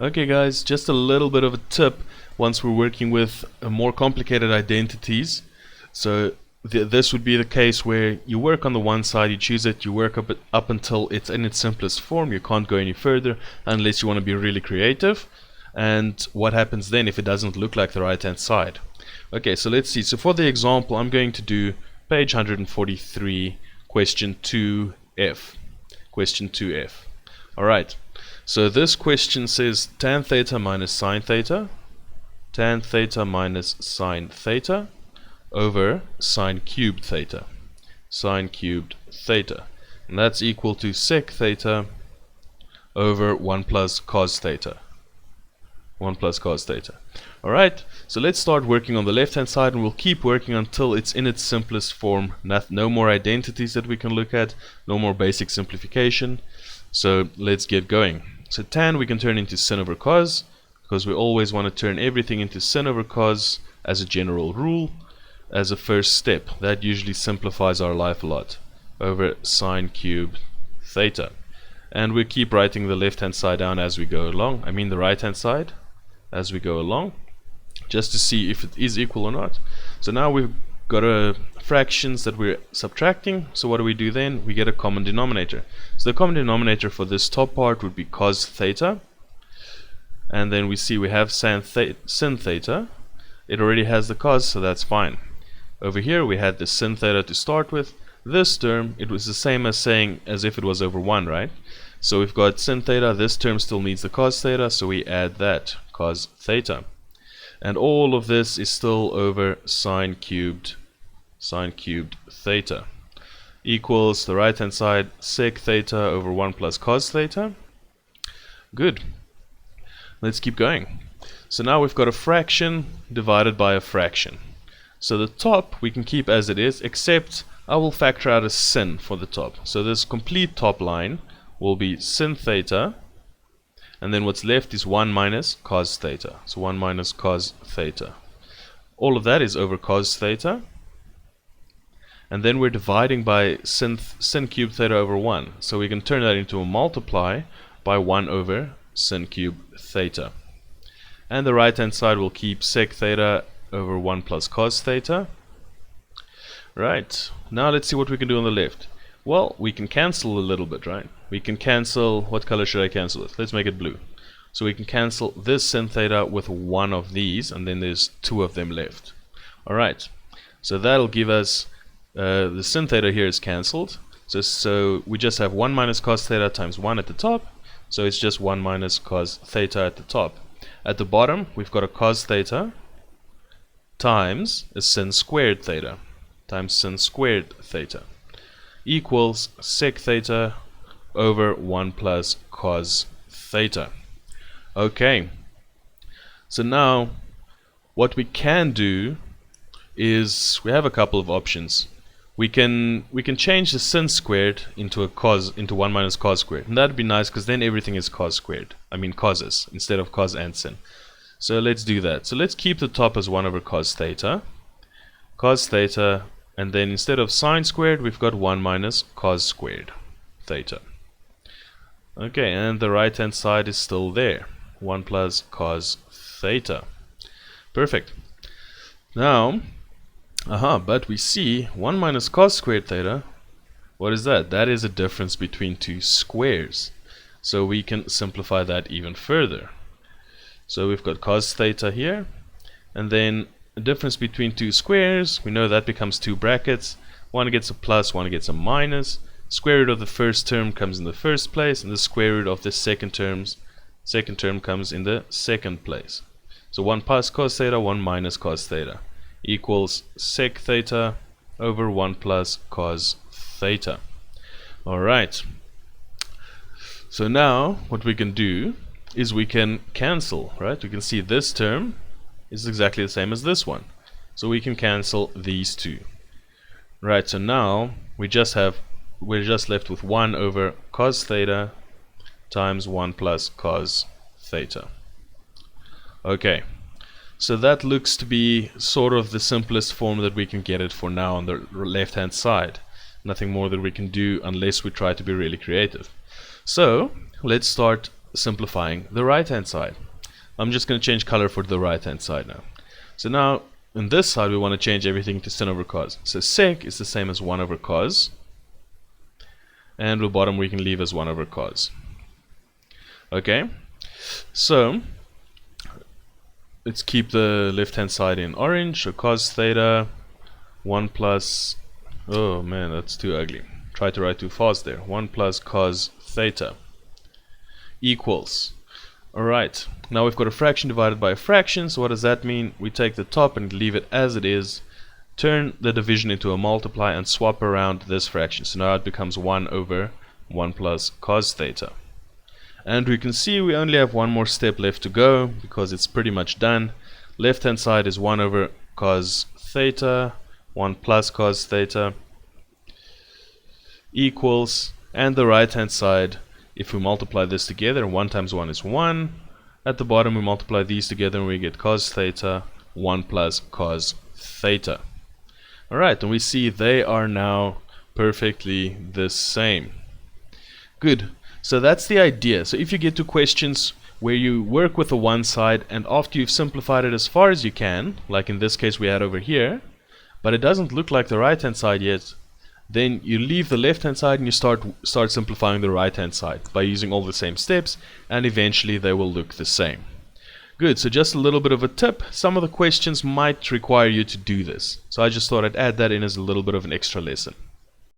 Okay guys, just a little bit of a tip once we're working with more complicated identities. So this would be the case where you work on the one side, you choose it, you work up until it's in its simplest form. You can't go any further unless you want to be really creative. And what happens then if it doesn't look like the right hand side? Okay, so let's see. So for the example, I'm going to do page 143, question 2F. Question 2F. Alright. So this question says tan theta minus sine theta over sine cubed theta. And that's equal to sec theta over 1 plus cos theta. Alright, so let's start working on the left hand side, and we'll keep working until it's in its simplest form. No more identities that we can look at, no more basic simplification. So let's get going. So tan we can turn into sin over cos, because we always want to turn everything into sin over cos as a general rule, as a first step. That usually simplifies our life a lot, over sine cubed theta. And we keep writing the left hand side down as we go along, I mean the right hand side as we go along, just to see if it is equal or not. So now we've got fractions that we're subtracting. So what do we do then? We get a common denominator. So the common denominator for this top part would be cos theta, and then we see we have sin theta. It already has the cos, so that's fine. Over here we had the sin theta to start with. This term, it was the same as saying as if it was over 1, right? So we've got sin theta, this term still needs the cos theta, so we add that, cos theta. And all of this is still over sine cubed theta. Equals the right hand side, sec theta over 1 plus cos theta. Good. Let's keep going. So now we've got a fraction divided by a fraction. So the top we can keep as it is, except I will factor out a sin for the top. So this complete top line will be sin theta, and then what's left is 1 minus cos theta. So 1 minus cos theta. All of that is over cos theta. And then we're dividing by sin cubed theta over 1. So we can turn that into a multiply by 1 over sin cubed theta. And the right hand side will keep sec theta over 1 plus cos theta. Right, now let's see what we can do on the left. Well, we can cancel a little bit, right? We can cancel, what color should I cancel with? Let's make it blue. So we can cancel this sin theta with one of these, and then there's two of them left. Alright, so that'll give us, the sin theta here is cancelled. So we just have 1 minus cos theta times 1 at the top. So it's just 1 minus cos theta at the top. At the bottom, we've got a cos theta times a sin squared theta equals sec theta over 1 plus cos theta. Okay, so now what we can do is we have a couple of options. We can change the sin squared into 1 minus cos squared, and that'd be nice because then everything is cos squared. I mean coses instead of cos and sin. So let's do that. So let's keep the top as 1 over cos theta, and then instead of sine squared we've got 1 minus cos squared theta. Okay, and the right hand side is still there, 1 plus cos theta. Perfect. Now, but we see 1 minus cos squared theta, what is that? That is a difference between two squares. So we can simplify that even further. So we've got cos theta here, and then the difference between two squares, we know that becomes two brackets. One gets a plus, one gets a minus. Square root of the first term comes in the first place, and the square root of the second term comes in the second place. So 1 plus cos theta, 1 minus cos theta equals sec theta over 1 plus cos theta. Alright, so now what we can do is we can cancel, right? We can see this term is exactly the same as this one, so we can cancel these two. Right, so now we're just left with 1 over cos theta times 1 plus cos theta. Okay, so that looks to be sort of the simplest form that we can get it for now on the left hand side. Nothing more that we can do unless we try to be really creative. So let's start simplifying the right hand side. I'm just going to change color for the right hand side now. So now in this side we want to change everything to sin over cos. So sec is the same as 1 over cos, and the bottom we can leave as 1 over cos. Okay, so let's keep the left hand side in orange. So cos theta 1 plus, oh man, that's too ugly, try to write too fast there, 1 plus cos theta equals, alright, now we've got a fraction divided by a fraction. So what does that mean? We take the top and leave it as it is, turn the division into a multiply, and swap around this fraction. So now it becomes 1 over 1 plus cos theta. And we can see we only have one more step left to go because it's pretty much done. Left hand side is 1 over cos theta, 1 plus cos theta equals, and the right hand side, if we multiply this together, 1 times 1 is 1. At the bottom we multiply these together and we get cos theta 1 plus cos theta. Alright, and we see they are now perfectly the same. Good. So that's the idea. So if you get to questions where you work with the one side and after you've simplified it as far as you can, like in this case we had over here, but it doesn't look like the right hand side yet, then you leave the left hand side and you start simplifying the right hand side by using all the same steps, and eventually they will look the same. Good, so just a little bit of a tip, some of the questions might require you to do this, so I just thought I'd add that in as a little bit of an extra lesson.